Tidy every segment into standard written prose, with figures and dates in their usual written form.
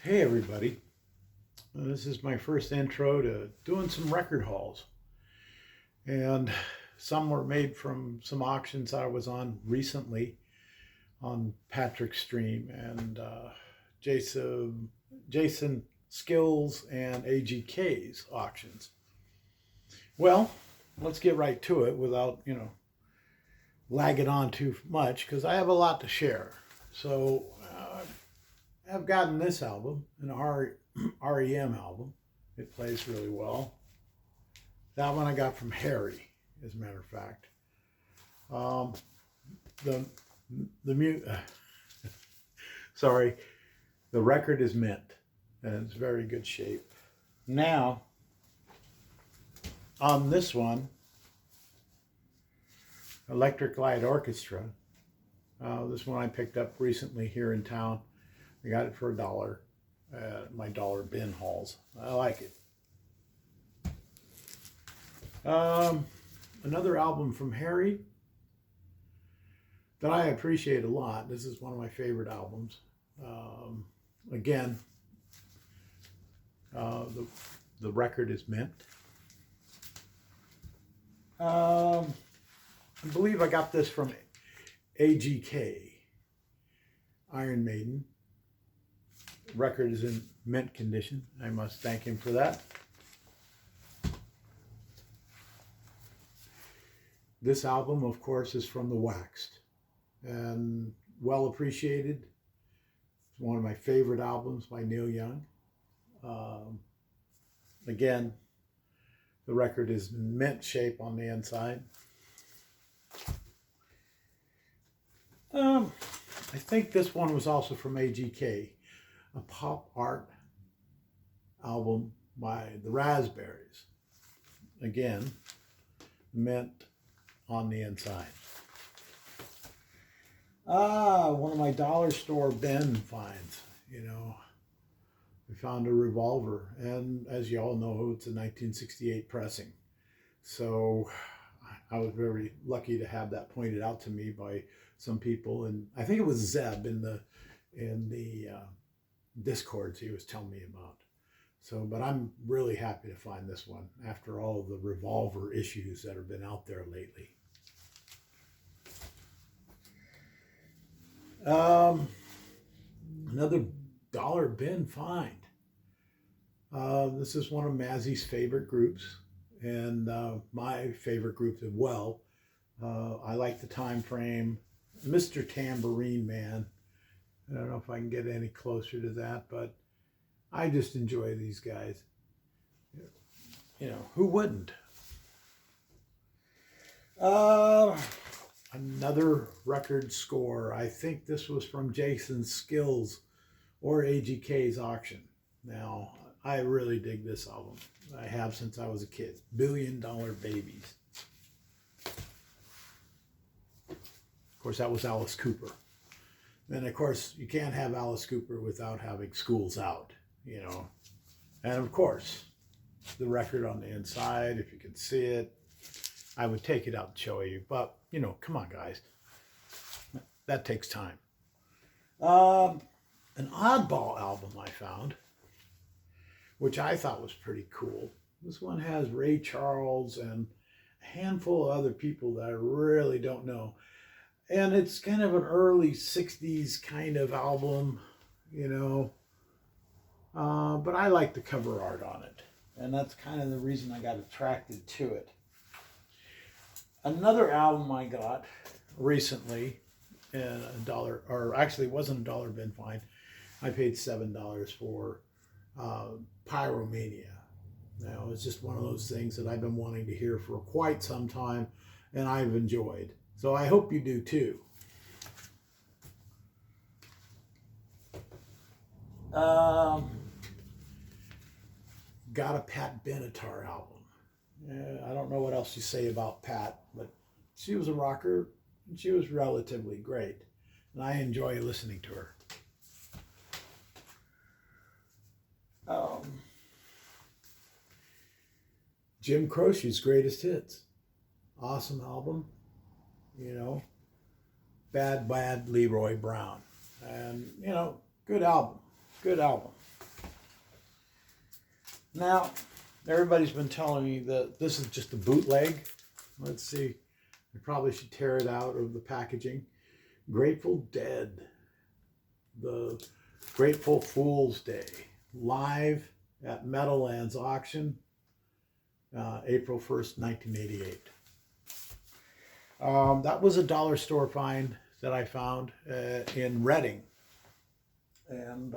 Hey everybody, this is my first intro to doing some record hauls, and some were made from some auctions I was on recently on Patrick's stream and Jason Skills and AGK's auctions. Well, let's get right to it without lagging on too much because I have a lot to share. So I've gotten this album, an REM album. It plays really well. That one I got from Harry, as a matter of fact. Um, the sorry, the record is mint, and it's very good shape. Now, on this one, Electric Light Orchestra. This one I picked up recently here in town. I got it for $1 at my dollar bin hauls. I like it. Another album from Harry that I appreciate a lot. This is one of my favorite albums. Again, the record is mint. I believe I got this from AGK, Iron Maiden. Record is in mint condition. I must thank him for that. This album, of course, is from The Waxed and well appreciated. It's one of my favorite albums by Neil Young. Again, the record is mint shape on the inside. I think this one was also from AGK, a pop art album by the Raspberries. Again, mint on the inside. One of my dollar store bin finds, we found a revolver, and as you all know, it's a 1968 pressing. So I was very lucky to have that pointed out to me by some people, and I think it was Zeb in the Discords he was telling me about. So, but I'm really happy to find this one after all of the revolver issues that have been out there lately. Another dollar bin find. This is one of Mazzy's favorite groups, and my favorite group as well. I like the time frame. Mr. Tambourine Man. I don't know if I can get any closer to that, but I just enjoy these guys. Who wouldn't? Another record score. I think this was from Jason Skills or AGK's auction. Now, I really dig this album. I have since I was a kid. $1 Billion Babies. Of course, that was Alice Cooper. Then, of course, you can't have Alice Cooper without having Schools Out, And, of course, the record on the inside, if you can see it, I would take it out and show you. But, come on, guys. That takes time. An oddball album I found, which I thought was pretty cool. This one has Ray Charles and a handful of other people that I really don't know. And it's kind of an early 60s kind of album, but I like the cover art on it. And that's kind of the reason I got attracted to it. Another album I got recently, and $1, or actually it wasn't a dollar bin find. I paid $7 for Pyromania. Now, it's just one of those things that I've been wanting to hear for quite some time, and I've enjoyed. So I hope you do too. Got a Pat Benatar album. I don't know what else you say about Pat, but she was a rocker, and she was relatively great, and I enjoy listening to her. Jim Croce's Greatest Hits. Awesome album. Bad Leroy Brown. And, good album. Good album. Now, everybody's been telling me that this is just a bootleg. Let's see. I probably should tear it out of the packaging. Grateful Dead. The Grateful Fool's Day. Live at Meadowlands auction. April 1st, 1988. That was a dollar store find that I found in Reading. And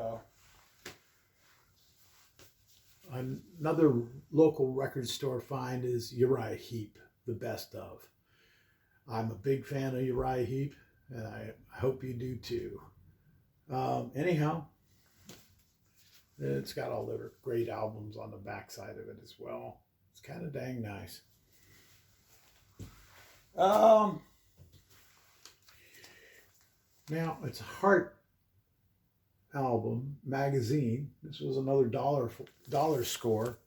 another local record store find is Uriah Heep, the best of. I'm a big fan of Uriah Heep, and I hope you do too. Anyhow, it's got all their great albums on the backside of it as well. It's kind of dang nice. Now, it's a Heart album magazine. This was another dollar score.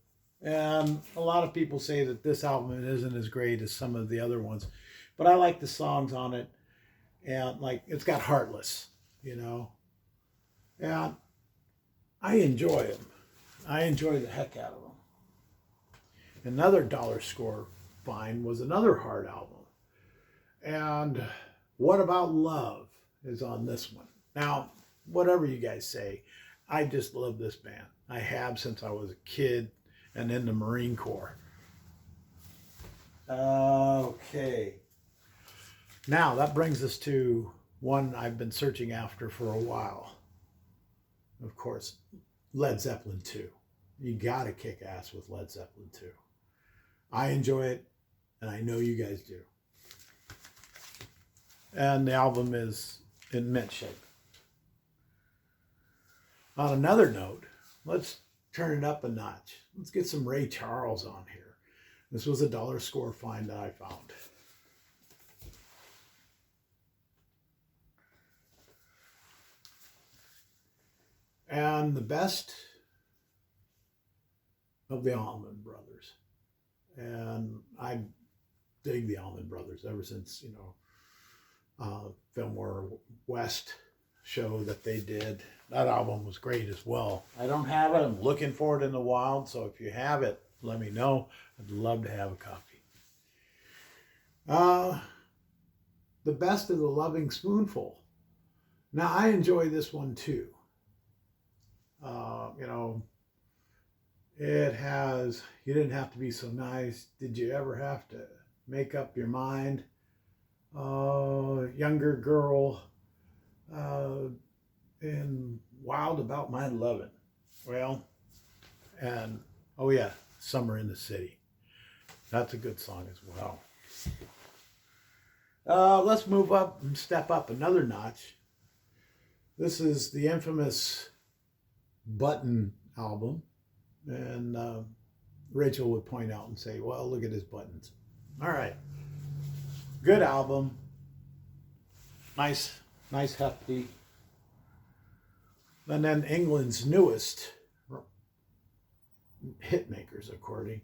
And a lot of people say that this album isn't as great as some of the other ones. But I like the songs on it. And like, it's got Heartless, you know. And I enjoy them. I enjoy the heck out of them. Another dollar score find was another Heart album. And What About Love is on this one. Now, whatever you guys say, I just love this band. I have since I was a kid and in the Marine Corps. Okay. Now, that brings us to one I've been searching after for a while. Of course, Led Zeppelin 2. You gotta kick ass with Led Zeppelin 2. I enjoy it, and I know you guys do. And the album is in mint shape. On another note, let's turn it up a notch. Let's get some Ray Charles on here. This was a dollar score find that I found. And the best of the Allman Brothers. And I dig the Allman Brothers ever since, you know, Fillmore West show that they did. That album was great as well. I don't have it. I'm looking for it in the wild. So if you have it, let me know. I'd love to have a copy. The Best of the Loving Spoonful. Now, I enjoy this one too. You know, it has, you didn't have to be so nice. Did you ever have to make up your mind? Younger girl, and Wild About My Lovin'. Well, and oh yeah, Summer in the City. That's a good song as well. Let's move up and step up another notch. This is the infamous Button album. And Rachel would point out and say, well, look at his buttons. All right. Good album. Nice hefty. And then England's newest hitmakers, according,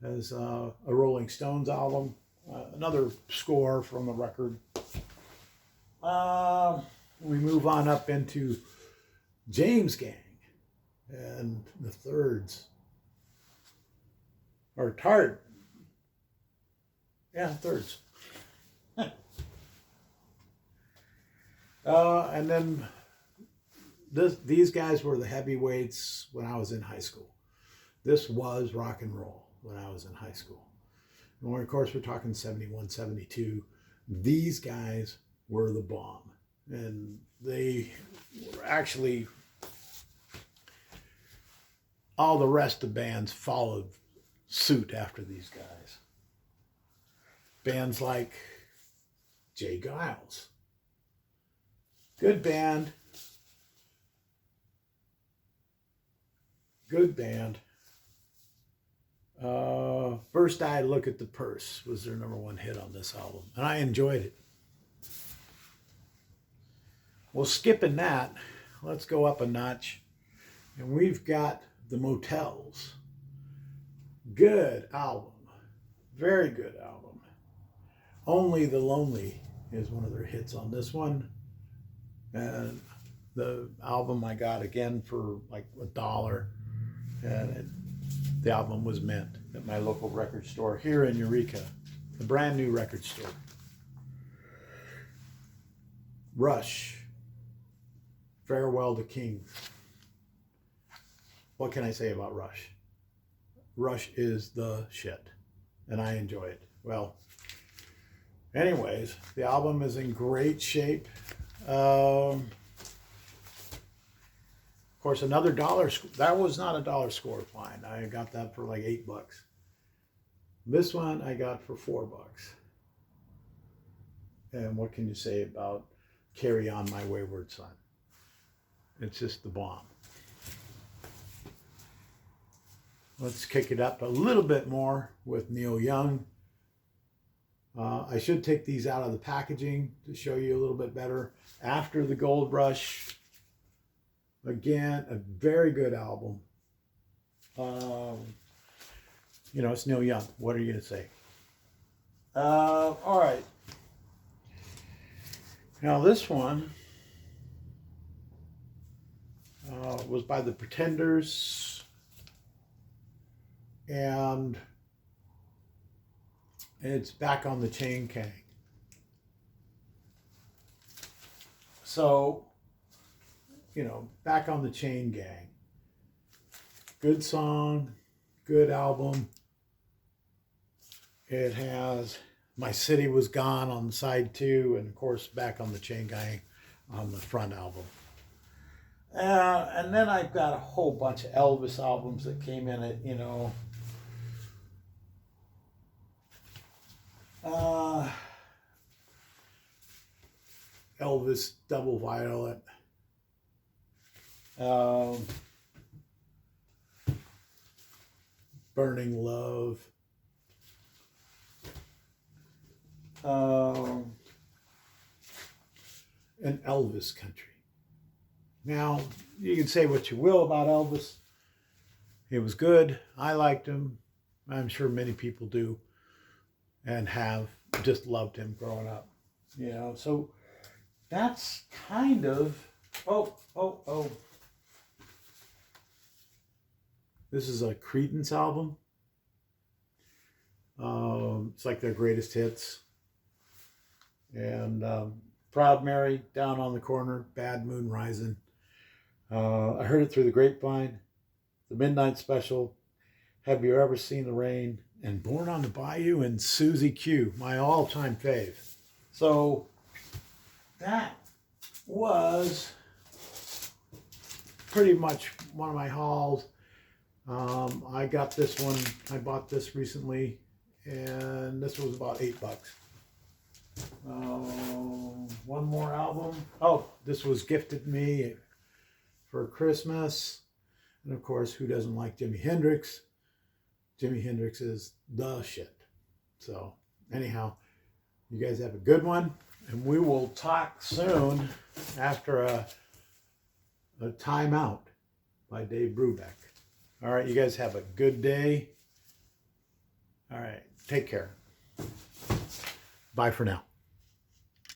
as a Rolling Stones album. Another score from the record. We move on up into James Gang and the Thirds. Or Tard. Yeah, Thirds. And then these guys were the heavyweights when I was in high school. This was rock and roll when I was in high school. And of course, we're talking 71, 72. These guys were the bomb. And they were actually, all the rest of bands followed suit after these guys. Bands like Jay Giles. Good band. Good band. First I Look at the Purse was their #1 hit on this album, and I enjoyed it. Well, skipping that, let's go up a notch, and we've got the Motels. Good album. Very good album. Only the Lonely is one of their hits on this one. And the album I got again for like $1. And the album was mint at my local record store here in Eureka, the brand new record store. Rush, Farewell to Kings. What can I say about Rush? Rush is the shit, and I enjoy it. Well, anyways, the album is in great shape. Of course, another dollar. That was not a dollar store find. I got that for like $8. This one I got for $4. And what can you say about Carry On My Wayward Son? It's just the bomb. Let's kick it up a little bit more with Neil Young. I should take these out of the packaging to show you a little bit better. After the Gold Rush, again, a very good album. You know, it's Neil Young. What are you going to say? All right. Now this one was by the Pretenders, and it's Back on the Chain Gang. So, you know, Back on the Chain Gang. Good song, good album. It has My City Was Gone on side 2, and of course Back on the Chain Gang on the front album. And then I've got a whole bunch of Elvis albums that came in it, you know. Elvis Double Violet. Burning Love. And Elvis Country. Now, you can say what you will about Elvis. He was good. I liked him. I'm sure many people do and have just loved him growing up. You know, so that's kind of, oh. This is a Creedence album. It's like their greatest hits. And Proud Mary, Down on the Corner, Bad Moon Rising. I heard it through the grapevine, The Midnight Special, Have You Ever Seen the Rain, and Born on the Bayou, and Susie Q, my all-time fave. So that was pretty much one of my hauls. I got this one, I bought this recently, and this was about $8. One more album. Oh, this was gifted me for Christmas. And of course, who doesn't like Jimi Hendrix? Jimi Hendrix is the shit. So anyhow, you guys have a good one, and we will talk soon after a Time Out by Dave Brubeck. All right, you guys have a good day. All right, take care. Bye for now.